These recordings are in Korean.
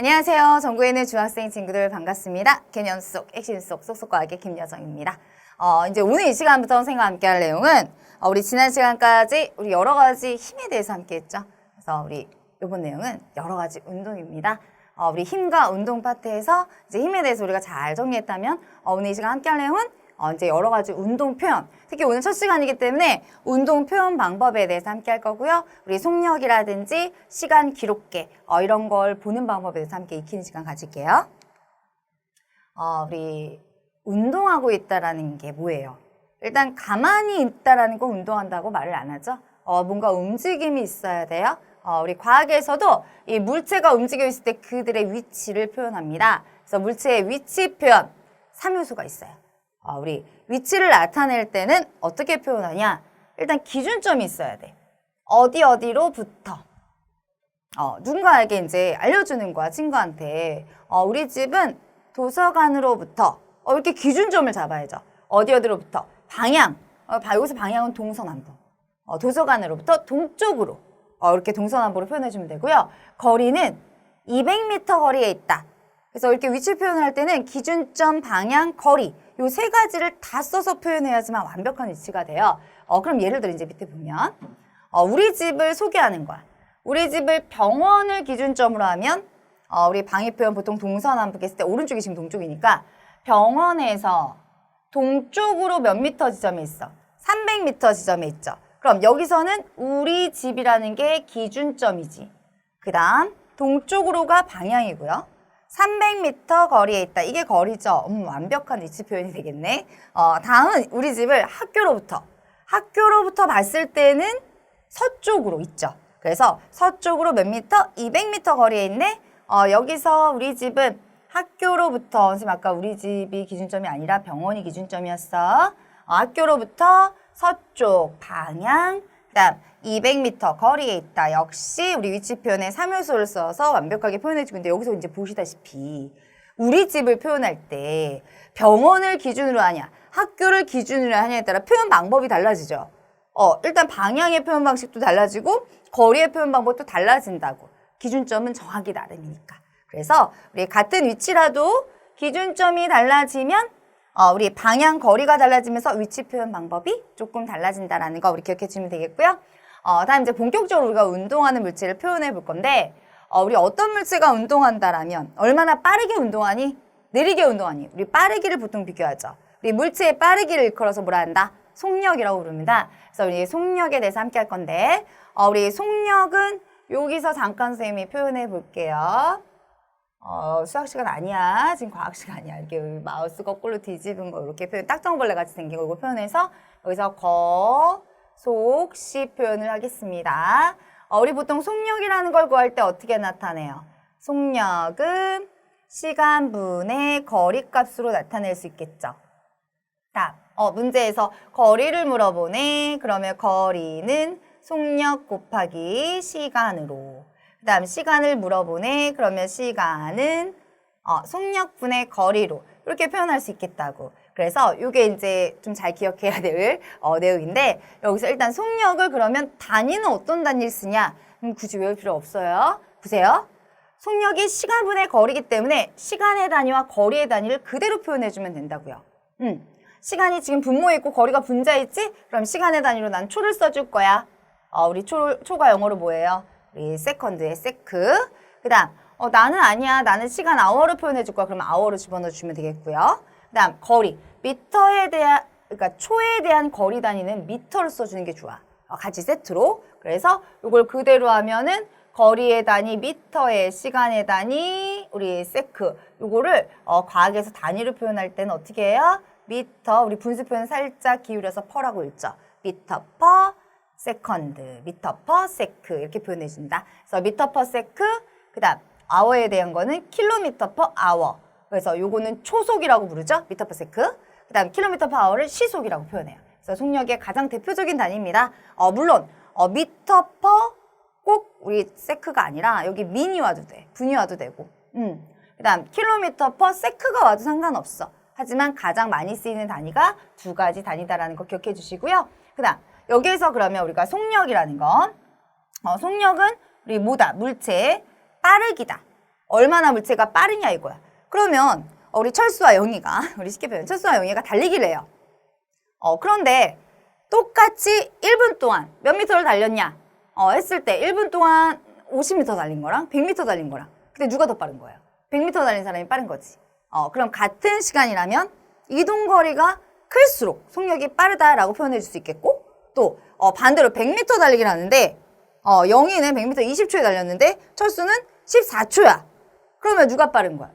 안녕하세요. 전국에 있는 중학생 친구들 반갑습니다. 개념 속, 액션 속, 쏙쏙 과학의 김여정입니다. 이제 오늘 이 시간부터 선생님과 함께 할 내용은 우리 지난 시간까지 우리 여러 가지 힘에 대해서 함께 했죠. 그래서 우리 이번 내용은 여러 가지 운동입니다. 우리 힘과 운동 파트에서 이제 힘에 대해서 우리가 잘 정리했다면 오늘 이 시간 함께 할 내용은 이제 여러 가지 운동 표현, 특히 오늘 첫 시간이기 때문에 운동 표현 방법에 대해서 함께 할 거고요. 우리 속력이라든지 시간 기록계 이런 걸 보는 방법에 대해서 함께 익히는 시간 가질게요. 우리 운동하고 있다라는 게 뭐예요? 일단 가만히 있다라는 건 운동한다고 말을 안 하죠. 뭔가 움직임이 있어야 돼요. 우리 과학에서도 이 물체가 움직여 있을 때 그들의 위치를 표현합니다. 그래서 물체의 위치 표현 3요소가 있어요. 우리 위치를 나타낼 때는 어떻게 표현하냐? 일단 기준점이 있어야 돼. 어디로부터. 누군가에게 이제 알려주는 거야, 친구한테. 우리 집은 도서관으로부터. 이렇게 기준점을 잡아야죠. 어디로부터. 방향. 여기서 방향은 동서남북. 도서관으로부터 동쪽으로. 이렇게 동서남북으로 표현해주면 되고요. 거리는 200m 거리에 있다. 그래서 이렇게 위치 표현을 할 때는 기준점, 방향, 거리 요 세 가지를 다 써서 표현해야지만 완벽한 위치가 돼요. 그럼 예를 들어 이제 밑에 보면 우리 집을 소개하는 거야. 우리 집을 병원을 기준점으로 하면 우리 방위 표현 보통 동서남북 했을 때 오른쪽이 지금 동쪽이니까 병원에서 동쪽으로 몇 미터 지점에 있어? 300m 지점에 있죠. 그럼 여기서는 우리 집이라는 게 기준점이지. 그 다음 동쪽으로가 방향이고요. 300m 거리에 있다. 이게 거리죠. 완벽한 위치 표현이 되겠네. 다음은 우리 집을 학교로부터 봤을 때는 서쪽으로 있죠. 그래서 서쪽으로 몇 미터? 200m 거리에 있네. 여기서 우리 집은 학교로부터, 선생님 아까 우리 집이 기준점이 아니라 병원이 기준점이었어. 학교로부터 서쪽 방향, 그 다음 200m 거리에 있다. 역시 우리 위치 표현에 3요소를 써서 완벽하게 표현해주고 있는데 여기서 이제 보시다시피 우리 집을 표현할 때 병원을 기준으로 하냐, 학교를 기준으로 하냐에 따라 표현 방법이 달라지죠. 일단 방향의 표현 방식도 달라지고 거리의 표현 방법도 달라진다고. 기준점은 정확히 나름이니까. 그래서 우리 같은 위치라도 기준점이 달라지면 우리 방향, 거리가 달라지면서 위치 표현 방법이 조금 달라진다라는 거 우리 기억해 주시면 되겠고요. 다음 이제 본격적으로 우리가 운동하는 물질을 표현해 볼 건데 우리 어떤 물체가 운동한다라면 얼마나 빠르게 운동하니? 느리게 운동하니? 우리 빠르기를 보통 비교하죠. 우리 물체의 빠르기를 일컬어서 뭐라 한다? 속력이라고 부릅니다. 그래서 우리 속력에 대해서 함께 할 건데 우리 속력은 여기서 잠깐 선생님이 표현해 볼게요. 수학 시간 아니야. 지금 과학 시간이야. 이렇게 마우스 거꾸로 뒤집은 거 이렇게 표현, 딱정벌레 같이 생긴 거 이거 표현해서 여기서 속, 시 표현을 하겠습니다. 우리 보통 속력이라는 걸 구할 때 어떻게 나타내요? 속력은 시간분의 거리값으로 나타낼 수 있겠죠. 자, 문제에서 거리를 물어보네. 그러면 거리는 속력 곱하기 시간으로. 그 다음 시간을 물어보네. 그러면 시간은 속력분의 거리로 이렇게 표현할 수 있겠다고. 그래서 이게 이제 좀 잘 기억해야 될 내용인데 여기서 일단 속력을 그러면 단위는 어떤 단위를 쓰냐? 굳이 외울 필요 없어요. 보세요. 속력이 시간분의 거리이기 때문에 시간의 단위와 거리의 단위를 그대로 표현해주면 된다고요. 시간이 지금 분모에 있고 거리가 분자에 있지? 그럼 시간의 단위로 난 초를 써줄 거야. 우리 초가 영어로 뭐예요? 우리 세컨드의 세크. 그 다음 나는 아니야. 나는 시간 아워로 표현해 줄 거야. 그러면 아워로 집어넣어 주면 되겠고요. 그 다음 거리. 그러니까 초에 대한 거리 단위는 미터를 써주는 게 좋아. 같이 세트로. 그래서 이걸 그대로 하면은 거리의 단위 미터에 시간의 단위 우리 세크. 요거를 과학에서 단위로 표현할 때는 어떻게 해요? 미터. 우리 분수 표현 살짝 기울여서 퍼라고 읽죠. 미터 퍼 세컨드, 미터 퍼 세크 이렇게 표현해 준다. 그래서 미터 퍼 세크, 그 다음 아워에 대한 거는 킬로미터 퍼 아워. 그래서 요거는 초속이라고 부르죠. 미터 퍼 세크. 그 다음 킬로미터 퍼 아워를 시속이라고 표현해요. 그래서 속력의 가장 대표적인 단위입니다. 물론 미터 퍼 꼭 우리 세크가 아니라 여기 미니 와도 돼. 분이 와도 되고. 그 다음 킬로미터 퍼 세크가 와도 상관없어. 하지만 가장 많이 쓰이는 단위가 두 가지 단위다라는 거 기억해 주시고요. 그 다음 여기에서 그러면 우리가 속력이라는 건 속력은 우리 뭐다? 물체의 빠르기다. 얼마나 물체가 빠르냐 이거야. 그러면 우리 철수와 영희가 우리 쉽게 표현 철수와 영희가 달리기를 해요. 그런데 똑같이 1분 동안 몇 미터를 달렸냐 했을 때 1분 동안 50m 달린 거랑 100m 달린 거랑 근데 누가 더 빠른 거예요? 100m 달린 사람이 빠른 거지. 그럼 같은 시간이라면 이동 거리가 클수록 속력이 빠르다라고 표현해 줄 수 있겠고 또 반대로 100m 달리기를 하는데 영희는 100m 20초에 달렸는데 철수는 14초야. 그러면 누가 빠른 거야?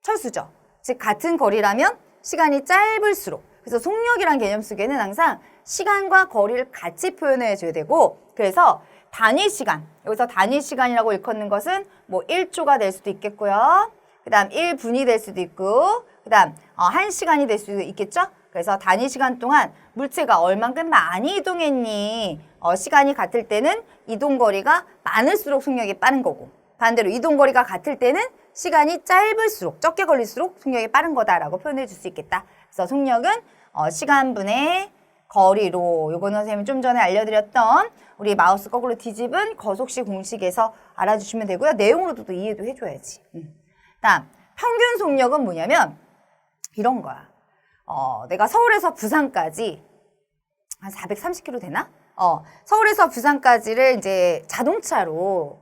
철수죠. 즉 같은 거리라면 시간이 짧을수록 그래서 속력이란 개념 속에는 항상 시간과 거리를 같이 표현해 줘야 되고 그래서 단위 시간 여기서 단위 시간이라고 일컫는 것은 뭐 1초가 될 수도 있겠고요. 그 다음 1분이 될 수도 있고 그 다음 1시간이 될 수도 있겠죠. 그래서 단위 시간 동안 물체가 얼만큼 많이 이동했니 시간이 같을 때는 이동거리가 많을수록 속력이 빠른 거고 반대로 이동거리가 같을 때는 시간이 짧을수록 적게 걸릴수록 속력이 빠른 거다라고 표현해 줄 수 있겠다. 그래서 속력은 시간분의 거리로 요거는 선생님이 좀 전에 알려드렸던 우리 마우스 거꾸로 뒤집은 거속시 공식에서 알아주시면 되고요. 내용으로도 또 이해도 해줘야지. 다음 평균 속력은 뭐냐면 이런 거야. 내가 서울에서 부산까지 한 430km 되나? 서울에서 부산까지를 이제 자동차로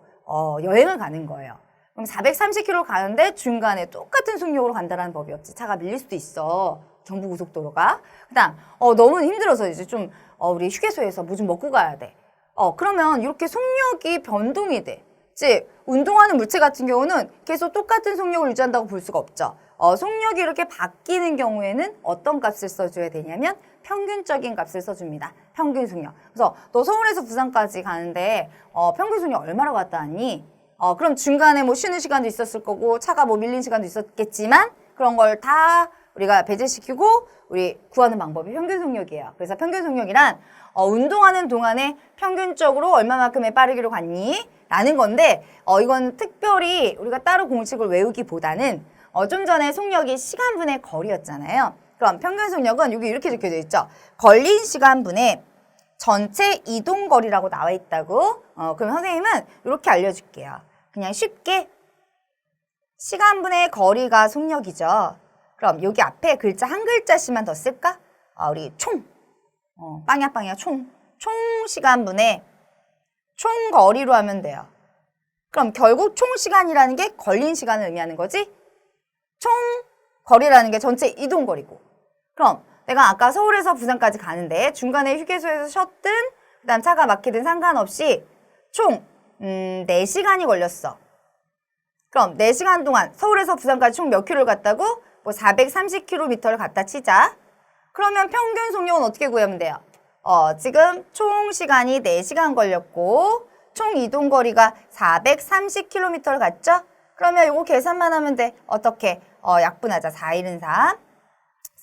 여행을 가는 거예요. 그럼 430km 가는데 중간에 똑같은 속력으로 간다는 법이 없지. 차가 밀릴 수도 있어. 경부고속도로가. 그다음 너무 힘들어서 이제 좀 우리 휴게소에서 뭐 좀 먹고 가야 돼. 그러면 이렇게 속력이 변동이 돼. 즉 운동하는 물체 같은 경우는 계속 똑같은 속력을 유지한다고 볼 수가 없죠. 속력이 이렇게 바뀌는 경우에는 어떤 값을 써줘야 되냐면 평균적인 값을 써줍니다. 평균 속력. 그래서 너 서울에서 부산까지 가는데 평균 속력 얼마로 갔다 왔니? 그럼 중간에 뭐 쉬는 시간도 있었을 거고 차가 뭐 밀린 시간도 있었겠지만 그런 걸 다 우리가 배제시키고 우리 구하는 방법이 평균 속력이에요. 그래서 평균 속력이란 운동하는 동안에 평균적으로 얼마만큼의 빠르기로 갔니? 라는 건데 이건 특별히 우리가 따로 공식을 외우기보다는 좀 전에 속력이 시간분의 거리였잖아요. 그럼 평균 속력은 여기 이렇게 적혀져 있죠. 걸린 시간분의 전체 이동거리라고 나와 있다고. 그럼 선생님은 이렇게 알려줄게요. 그냥 쉽게 시간분의 거리가 속력이죠. 그럼 여기 앞에 글자 한 글자씩만 더 쓸까? 우리 총. 빵야 총. 총 시간분의 총 거리로 하면 돼요. 그럼 결국 총 시간이라는 게 걸린 시간을 의미하는 거지? 총 거리라는 게 전체 이동 거리고. 그럼 내가 아까 서울에서 부산까지 가는데 중간에 휴게소에서 쉬었든 그다음 차가 막히든 상관없이 총 4시간이 걸렸어. 그럼 4시간 동안 서울에서 부산까지 총 몇 킬로를 갔다고? 뭐 430km를 갔다 치자. 그러면 평균 속력은 어떻게 구하면 돼요? 지금 총 시간이 4시간 걸렸고 총 이동 거리가 430km를 갔죠? 그러면 요거 계산만 하면 돼. 어떻게? 약분하자. 4일은 3,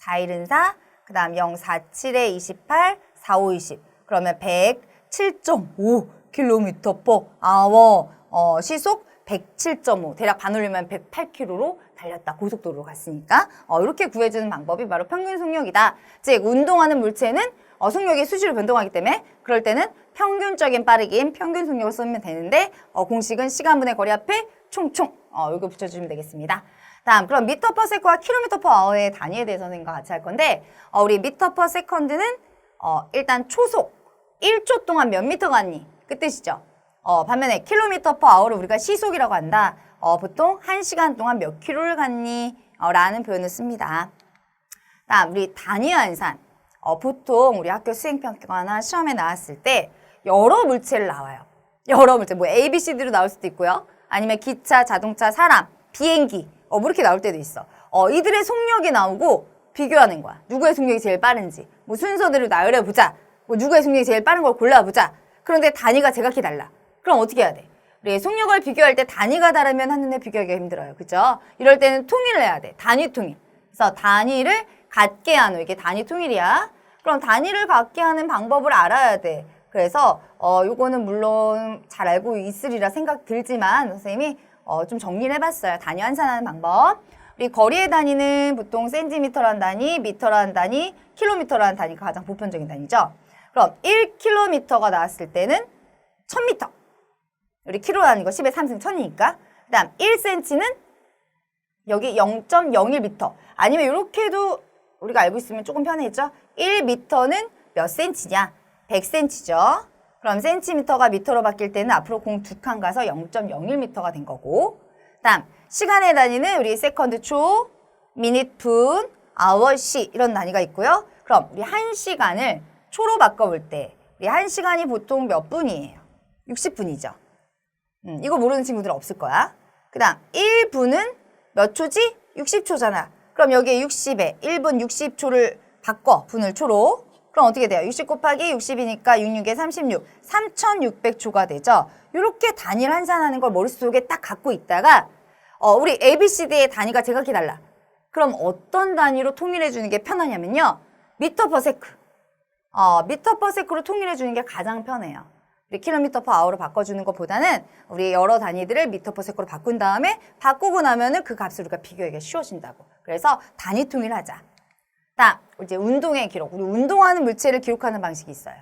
4일은 4, 그 다음 0, 4, 7에 28, 4, 5, 20. 그러면 107.5km/h. 시속 107.5. 대략 반올리면 108km로 달렸다. 고속도로로 갔으니까. 이렇게 구해주는 방법이 바로 평균 속력이다. 즉, 운동하는 물체는 속력이 수시로 변동하기 때문에 그럴 때는 평균적인 빠르기인 평균 속력을 쓰면 되는데 공식은 시간분의 거리 앞에 총총 이거 붙여주시면 되겠습니다. 다음 그럼 미터 퍼 세컨드와 킬로미터 퍼 아워의 단위에 대해서 선생님과 같이 할 건데 우리 미터 퍼 세컨드는 일단 초속 1초 동안 몇 미터 갔니? 그 뜻이죠. 반면에 킬로미터 퍼 아워를 우리가 시속이라고 한다. 보통 1시간 동안 몇 킬로를 갔니? 라는 표현을 씁니다. 다음 우리 단위 환산. 보통 우리 학교 수행평가나 시험에 나왔을 때 여러 물체를 나와요. 여러 물체, 뭐 A, B, C, D로 나올 수도 있고요. 아니면 기차, 자동차, 사람, 비행기 뭐 이렇게 나올 때도 있어. 이들의 속력이 나오고 비교하는 거야. 누구의 속력이 제일 빠른지. 뭐 순서대로 나열해보자. 뭐 누구의 속력이 제일 빠른 걸 골라보자. 그런데 단위가 제각기 달라. 그럼 어떻게 해야 돼? 우리 속력을 비교할 때 단위가 다르면 한눈에 비교하기가 힘들어요. 그죠? 이럴 때는 통일을 해야 돼. 단위 통일. 그래서 단위를 같게 하는 이게 단위 통일이야. 그럼 단위를 갖게 하는 방법을 알아야 돼. 그래서 요거는 물론 잘 알고 있으리라 생각 들지만 선생님이 좀 정리를 해봤어요. 단위 환산하는 방법. 우리 거리의 단위는 보통 센티미터라는 단위, 미터라는 단위, 킬로미터라는 단위가 가장 보편적인 단위죠. 그럼 1km가 나왔을 때는 1000m. 우리 킬로라는 거 10의 3승 1000이니까. 그 다음 1cm는 여기 0.01m. 아니면 이렇게 해도 우리가 알고 있으면 조금 편해죠. 1m는 몇 cm냐? 100cm죠. 그럼 센티미터가 미터로 바뀔 때는 앞으로 공 2칸 가서 0.01m가 된 거고. 다음 시간의 단위는 우리 세컨드 초, 미닛 분, 아워 시 이런 단위가 있고요. 그럼 우리 1시간을 초로 바꿔볼 때 우리 1시간이 보통 몇 분이에요? 60분이죠. 이거 모르는 친구들은 없을 거야. 그 다음 1분은 몇 초지? 60초잖아. 그럼 여기에 60에 1분 60초를 바꿔 분을 초로. 그럼 어떻게 돼요? 60 곱하기 60이니까 66에 36, 3600초가 되죠. 이렇게 단위를 환산하는 걸 머릿속에 딱 갖고 있다가 우리 ABCD의 단위가 제각기 달라. 그럼 어떤 단위로 통일해 주는 게 편하냐면요. 미터 퍼 세크. 미터 퍼 세크로 통일해 주는 게 가장 편해요. 우리 킬로미터 퍼 아워로 바꿔주는 것보다는 우리 여러 단위들을 미터 퍼 세크로 바꾼 다음에 바꾸고 나면은 그 값을 우리가 비교하기가 쉬워진다고. 그래서 단위 통일하자. 다음 이제 운동의 기록. 우리 운동하는 물체를 기록하는 방식이 있어요.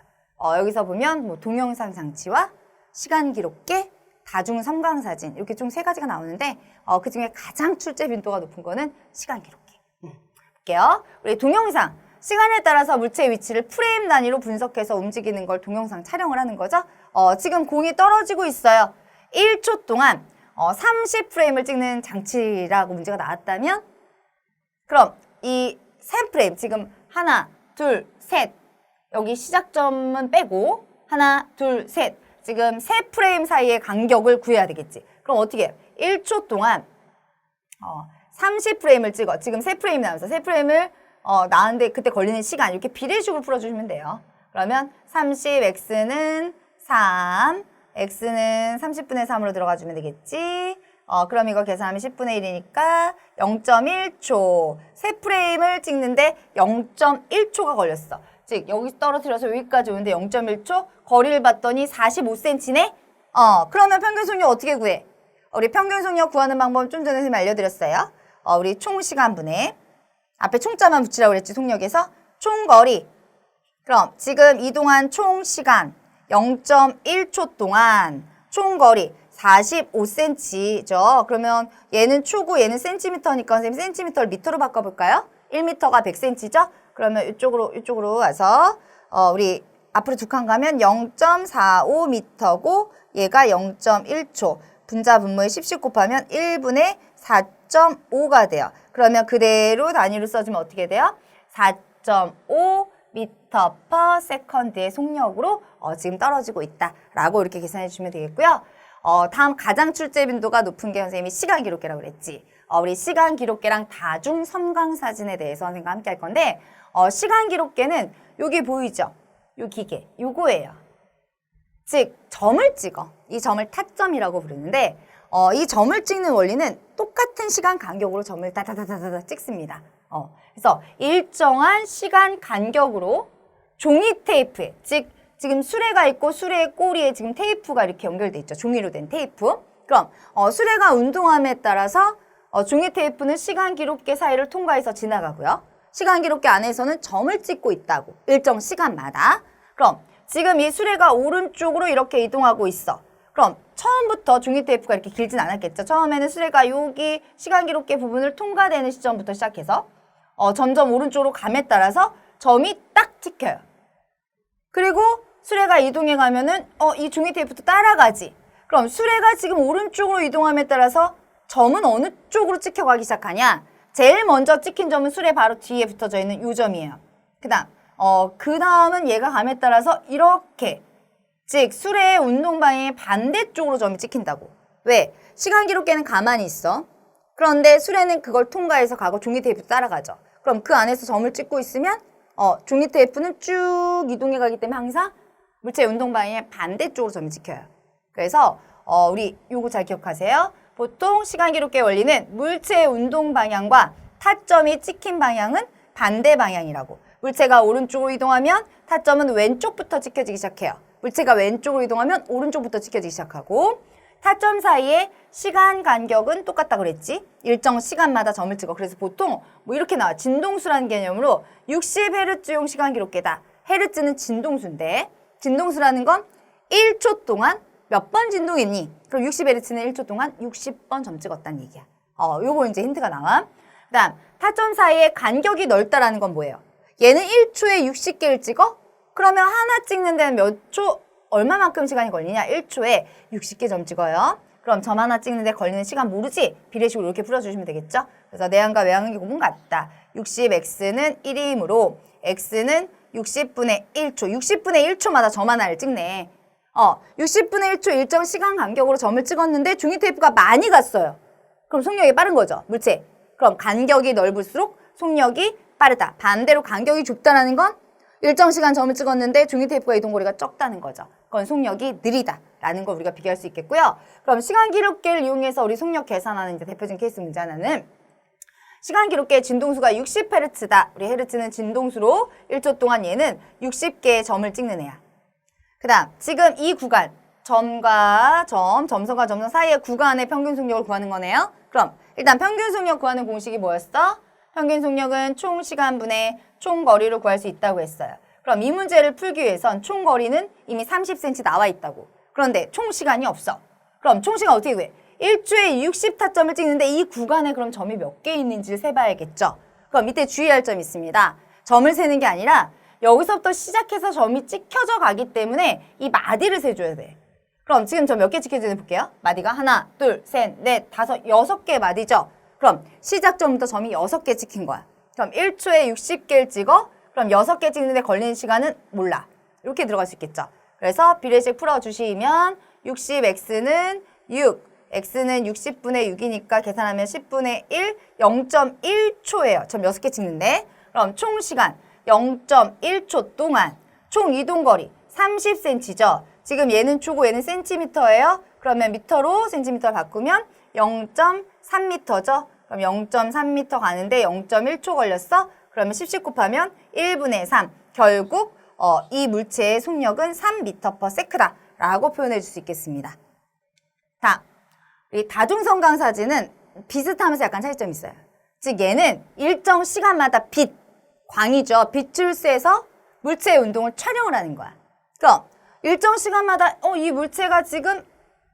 여기서 보면 뭐 동영상 장치와 시간 기록계, 다중 섬광사진 이렇게 총 3가지가 나오는데 그 중에 가장 출제 빈도가 높은 거는 시간 기록계. 볼게요. 우리 동영상. 시간에 따라서 물체의 위치를 프레임 단위로 분석해서 움직이는 걸 동영상 촬영을 하는 거죠. 지금 공이 떨어지고 있어요. 1초 동안 30프레임을 찍는 장치라고 문제가 나왔다면 그럼 이 3프레임 지금 하나, 둘, 셋 여기 시작점은 빼고 하나, 둘, 셋 지금 3프레임 사이의 간격을 구해야 되겠지. 그럼 어떻게 해요? 1초 동안 30프레임을 찍어. 지금 3프레임 나와서 3프레임을 나왔는데 그때 걸리는 시간 이렇게 비례식으로 풀어주시면 돼요. 그러면 30x는 3, x는 30분의 3으로 들어가주면 되겠지. 그럼 이거 계산하면 10분의 1이니까 0.1초. 3프레임을 찍는데 0.1초가 걸렸어. 즉 여기 떨어뜨려서 여기까지 오는데 0.1초. 거리를 봤더니 45cm네? 그러면 평균 속력 어떻게 구해? 우리 평균 속력 구하는 방법 좀 전에 선생님이 알려드렸어요. 우리 총 시간분의 앞에 총자만 붙이라고 그랬지, 속력에서. 총거리. 그럼 지금 이동한 총 시간 0.1초 동안 총거리 45cm죠. 그러면 얘는 초고 얘는 센티미터니까 선생님 센티미터를 미터로 바꿔볼까요? 1m가 100cm죠? 그러면 이쪽으로 와서 우리 앞으로 2칸 가면 0.45m고 얘가 0.1초. 분자 분모에 10씩 곱하면 1분의 4.5가 돼요. 그러면 그대로 단위로 써주면 어떻게 돼요? 4.5 미터 퍼 세컨드의 속력으로 지금 떨어지고 있다라고 이렇게 계산해 주시면 되겠고요. 다음 가장 출제 빈도가 높은 게 선생님이 시간 기록계라고 그랬지. 우리 시간 기록계랑 다중 섬광사진에 대해서 선생님과 함께 할 건데 시간 기록계는 여기 보이죠? 요 기계, 요거예요. 즉 점을 찍어. 이 점을 타점이라고 부르는데 이 점을 찍는 원리는 똑같은 시간 간격으로 점을 다다다다다 찍습니다. 그래서 일정한 시간 간격으로 종이 테이프에, 즉 지금 수레가 있고 수레의 꼬리에 지금 테이프가 이렇게 연결돼 있죠. 종이로 된 테이프. 그럼 수레가 운동함에 따라서 종이 테이프는 시간 기록계 사이를 통과해서 지나가고요. 시간 기록계 안에서는 점을 찍고 있다고. 일정 시간마다. 그럼 지금 이 수레가 오른쪽으로 이렇게 이동하고 있어. 그럼 처음부터 종이 테이프가 이렇게 길진 않았겠죠. 처음에는 수레가 여기 시간 기록계 부분을 통과되는 시점부터 시작해서 점점 오른쪽으로 감에 따라서 점이 딱 찍혀요. 그리고 수레가 이동해 가면은 이 종이 테이프도 따라가지. 그럼 수레가 지금 오른쪽으로 이동함에 따라서 점은 어느 쪽으로 찍혀가기 시작하냐? 제일 먼저 찍힌 점은 수레 바로 뒤에 붙어져 있는 이 점이에요. 그 다음은 얘가 감에 따라서 이렇게, 즉 수레의 운동 방향의 반대쪽으로 점이 찍힌다고. 왜? 시간 기록계는 가만히 있어. 그런데 수레는 그걸 통과해서 가고 종이 테이프 따라가죠. 그럼 그 안에서 점을 찍고 있으면 종이 테이프는 쭉 이동해 가기 때문에 항상 물체의 운동 방향의 반대쪽으로 점이 찍혀요. 그래서 우리 요거 잘 기억하세요. 보통 시간 기록계 원리는 물체의 운동 방향과 타점이 찍힌 방향은 반대 방향이라고. 물체가 오른쪽으로 이동하면 타점은 왼쪽부터 찍혀지기 시작해요. 물체가 왼쪽으로 이동하면 오른쪽부터 찍혀지기 시작하고, 타점 사이의 시간 간격은 똑같다고 그랬지. 일정 시간마다 점을 찍어. 그래서 보통 뭐 이렇게 나와. 진동수라는 개념으로 60Hz용 시간 기록계다. 헤르츠는 진동수인데, 진동수라는 건 1초 동안 몇 번 진동했니? 그럼 60Hz는 1초 동안 60번 점 찍었다는 얘기야. 요거 이제 힌트가 나와. 그 다음, 타점 사이의 간격이 넓다라는 건 뭐예요? 얘는 1초에 60개를 찍어? 그러면 하나 찍는 데는 몇 초, 얼마만큼 시간이 걸리냐? 1초에 60개 점 찍어요. 그럼 점 하나 찍는 데 걸리는 시간 모르지? 비례식으로 이렇게 풀어주시면 되겠죠? 그래서 내항과 외항의 곱은 같다. 60x는 1이므로 x는 60분의 1초. 60분의 1초마다 점 하나를 찍네. 60분의 1초 일정 시간 간격으로 점을 찍었는데 종이 테이프가 많이 갔어요. 그럼 속력이 빠른 거죠, 물체. 그럼 간격이 넓을수록 속력이 빠르다. 반대로 간격이 좁다라는 건 일정 시간 점을 찍었는데 종이 테이프가 이동거리가 적다는 거죠. 그건 속력이 느리다라는 걸 우리가 비교할 수 있겠고요. 그럼 시간 기록계를 이용해서 우리 속력 계산하는 이제 대표적인 케이스 문제 하나는 시간 기록계의 진동수가 60Hz다. 우리 헤르츠는 진동수로 1초 동안 얘는 60개의 점을 찍는 애야. 그 다음 지금 이 구간 점과 점선과 점선 사이의 구간의 평균 속력을 구하는 거네요. 그럼 일단 평균 속력 구하는 공식이 뭐였어? 평균 속력은 총 시간분의 총 거리로 구할 수 있다고 했어요. 그럼 이 문제를 풀기 위해선 총 거리는 이미 30cm 나와 있다고. 그런데 총 시간이 없어. 그럼 총 시간 어떻게 구해? 1초에 60타점을 찍는데 이 구간에 그럼 점이 몇 개 있는지를 세봐야겠죠. 그럼 밑에 주의할 점이 있습니다. 점을 세는 게 아니라 여기서부터 시작해서 점이 찍혀져 가기 때문에 이 마디를 세줘야 돼. 그럼 지금 저 몇 개 찍혀지는지 볼게요. 마디가 하나, 둘, 셋, 넷, 다섯, 6개 마디죠. 그럼 시작점부터 점이 6개 찍힌 거야. 그럼 1초에 60개를 찍어? 그럼 6개 찍는데 걸리는 시간은 몰라. 이렇게 들어갈 수 있겠죠. 그래서 비례식 풀어주시면 60x는 6, x는 60분의 6이니까 계산하면 10분의 1, 0.1초예요. 점 6개 찍는데. 그럼 총 시간 0.1초 동안 총 이동거리 30cm죠. 지금 얘는 초고 얘는 센티미터예요. 그러면 미터로 센티미터를 바꾸면 0.3m죠. 그럼 0.3m 가는데 0.1초 걸렸어? 그러면 10씩 곱하면 1분의 3. 결국 이 물체의 속력은 3m/s다 라고 표현해 줄 수 있겠습니다. 다음, 이 다중성 강사지는 비슷하면서 약간 차이점이 있어요. 즉 얘는 일정 시간마다 빛, 광이죠. 빛을 쐬서 물체의 운동을 촬영을 하는 거야. 그럼 일정 시간마다 이 물체가 지금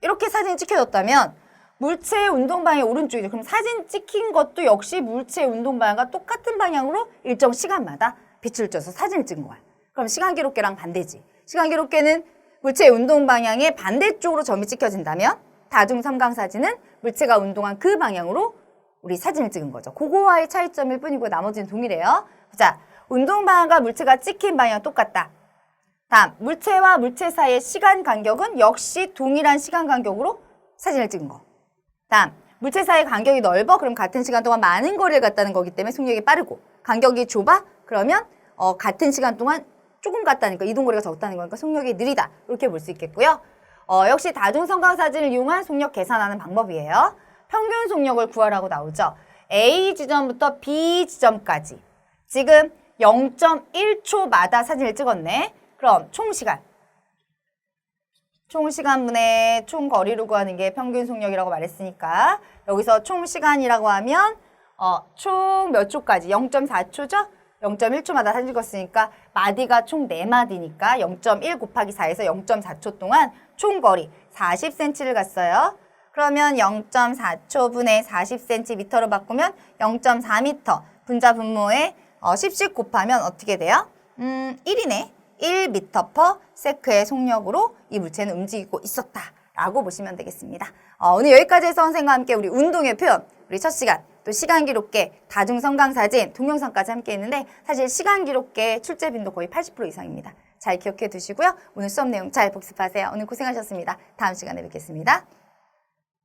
이렇게 사진이 찍혀졌다면 물체의 운동 방향이 오른쪽이죠. 그럼 사진 찍힌 것도 역시 물체의 운동 방향과 똑같은 방향으로 일정 시간마다 빛을 쬐서 사진을 찍은 거야. 그럼 시간 기록계랑 반대지. 시간 기록계는 물체의 운동 방향의 반대쪽으로 점이 찍혀진다면 다중 삼각 사진은 물체가 운동한 그 방향으로 우리 사진을 찍은 거죠. 그거와의 차이점일 뿐이고 나머지는 동일해요. 자, 운동 방향과 물체가 찍힌 방향은 똑같다. 다음, 물체와 물체 사이의 시간 간격은 역시 동일한 시간 간격으로 사진을 찍은 거. 다음, 물체 사이의 간격이 넓어? 그럼 같은 시간 동안 많은 거리를 갔다는 거기 때문에 속력이 빠르고, 간격이 좁아? 그러면 같은 시간 동안 조금 갔다니까, 이동거리가 적다는 거니까 속력이 느리다. 이렇게 볼 수 있겠고요. 역시 다중성각 사진을 이용한 속력 계산하는 방법이에요. 평균 속력을 구하라고 나오죠. A 지점부터 B 지점까지. 지금 0.1초마다 사진을 찍었네. 그럼 총 시간분의 총 거리로 구하는 게 평균 속력이라고 말했으니까 여기서 총 시간이라고 하면 총 몇 초까지? 0.4초죠? 0.1초마다 사진 찍었으니까 마디가 총 4마디니까 0.1 곱하기 4에서 0.4초 동안 총 거리 40cm를 갔어요. 그러면 0.4초분의 40cm로 바꾸면 0.4m. 분자 분모에 10씩 곱하면 어떻게 돼요? 1이네. 1m/s의 속력으로 이 물체는 움직이고 있었다라고 보시면 되겠습니다. 오늘 여기까지 해서 선생님과 함께 우리 운동의 표현, 우리 첫 시간, 또 시간 기록계, 다중성강 사진, 동영상까지 함께 했는데 사실 시간 기록계 출제 빈도 거의 80% 이상입니다. 잘 기억해 두시고요. 오늘 수업 내용 잘 복습하세요. 오늘 고생하셨습니다. 다음 시간에 뵙겠습니다.